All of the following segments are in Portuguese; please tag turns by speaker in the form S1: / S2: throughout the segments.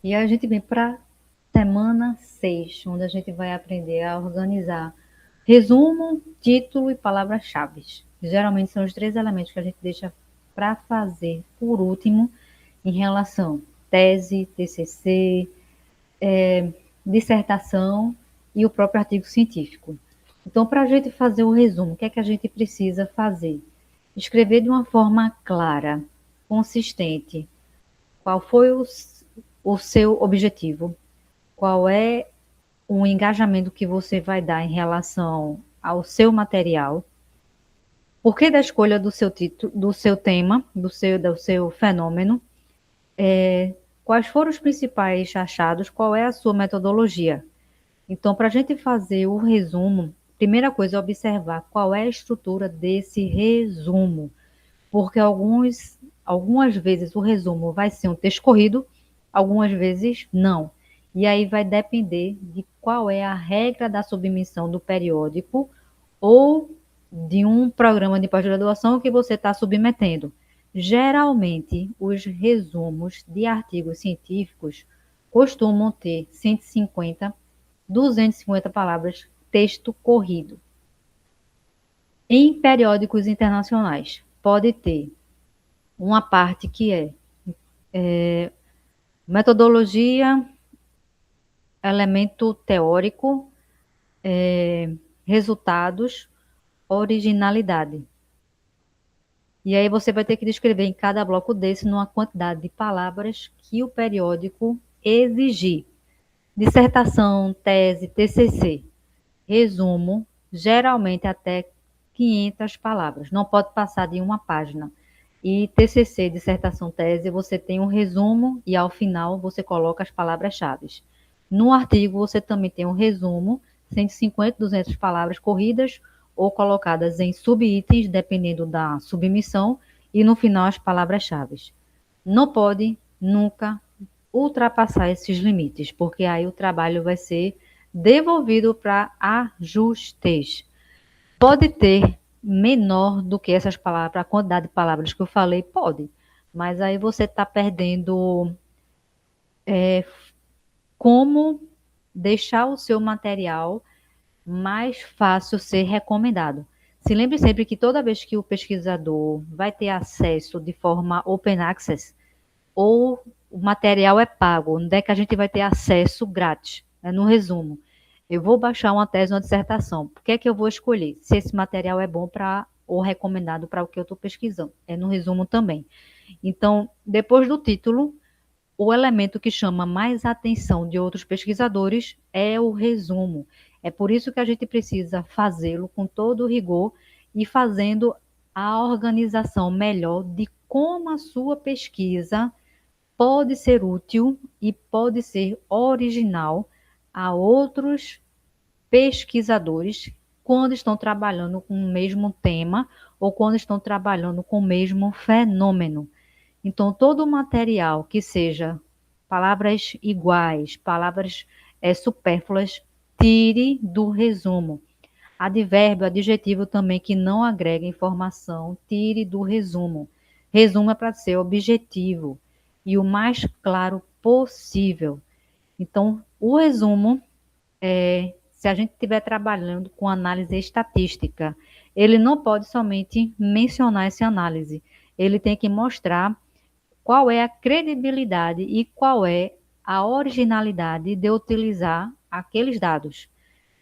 S1: E a gente vem para semana 6, onde a gente vai aprender a organizar resumo, título e palavras-chave. Geralmente são os três elementos que a gente deixa para fazer por último em relação tese, TCC, dissertação e o próprio artigo científico. Então, para a gente fazer o resumo, o que é que a gente precisa fazer? Escrever de uma forma clara, consistente, qual foi o seu objetivo, qual é o engajamento que você vai dar em relação ao seu material, por que da escolha do seu título, do seu tema, do seu fenômeno, quais foram os principais achados, qual é a sua metodologia. Então, para a gente fazer o resumo, primeira coisa é observar qual é a estrutura desse resumo, porque algumas vezes o resumo vai ser um texto corrido, algumas vezes não. E aí vai depender de qual é a regra da submissão do periódico ou de um programa de pós-graduação que você está submetendo. Geralmente, os resumos de artigos científicos costumam ter 150, 250 palavras, texto corrido. Em periódicos internacionais, pode ter uma parte que é metodologia, elemento teórico, resultados, originalidade. E aí você vai ter que descrever em cada bloco desse numa quantidade de palavras que o periódico exigir. Dissertação, tese, TCC, resumo, geralmente até 500 palavras. Não pode passar de uma página. E TCC, dissertação, tese, você tem um resumo e ao final você coloca as palavras-chave. No artigo você também tem um resumo, 150, 200 palavras corridas ou colocadas em subitens, dependendo da submissão, e no final as palavras-chave. Não pode nunca ultrapassar esses limites, porque aí o trabalho vai ser devolvido para ajustes. Pode ter menor do que essas palavras, a quantidade de palavras que eu falei, pode, mas aí você está perdendo como deixar o seu material mais fácil ser recomendado. Se lembre sempre que toda vez que o pesquisador vai ter acesso de forma open access, ou o material é pago, onde é que a gente vai ter acesso grátis? No resumo, eu vou baixar uma tese, uma dissertação. Por que é que eu vou escolher? Se esse material é bom para ou recomendado para o que eu estou pesquisando. É no resumo também. Então, depois do título, o elemento que chama mais atenção de outros pesquisadores é o resumo. É por isso que a gente precisa fazê-lo com todo o rigor e fazendo a organização melhor de como a sua pesquisa pode ser útil e pode ser original a outros pesquisadores quando estão trabalhando com o mesmo tema ou quando estão trabalhando com o mesmo fenômeno. Então, todo o material que seja palavras iguais, palavras supérfluas, tire do resumo. Advérbio, adjetivo também que não agrega informação, tire do resumo. Resumo é para ser objetivo e o mais claro possível. Então, o resumo se a gente estiver trabalhando com análise estatística, ele não pode somente mencionar essa análise, ele tem que mostrar qual é a credibilidade e qual é a originalidade de utilizar aqueles dados.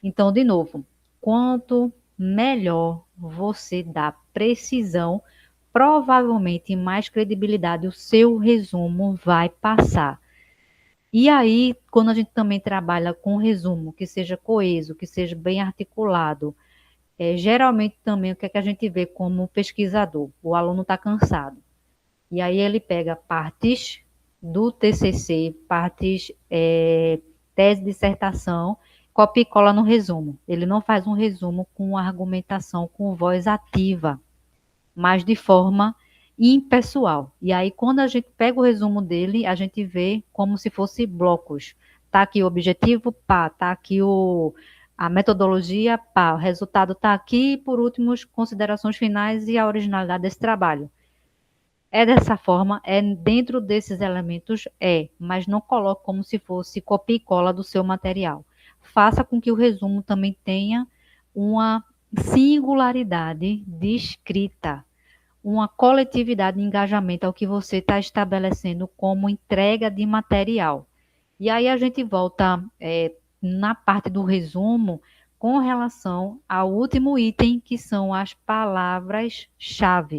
S1: Então, de novo, quanto melhor você dá precisão, provavelmente mais credibilidade o seu resumo vai passar. E aí, quando a gente também trabalha com resumo, que seja coeso, que seja bem articulado, geralmente também o que é que a gente vê como pesquisador? O aluno está cansado. E aí ele pega partes do TCC, partes tese, dissertação, copia e cola no resumo. Ele não faz um resumo com argumentação, com voz ativa, mas de forma impessoal. E aí, quando a gente pega o resumo dele, a gente vê como se fosse blocos. Tá aqui o objetivo, pá, tá aqui a metodologia, pá, o resultado está aqui, e por último, as considerações finais e a originalidade desse trabalho. É dessa forma, é dentro desses elementos, mas não coloque como se fosse copia e cola do seu material. Faça com que o resumo também tenha uma singularidade de escrita, uma coletividade de engajamento ao que você está estabelecendo como entrega de material. E aí a gente volta na parte do resumo com relação ao último item, que são as palavras-chave.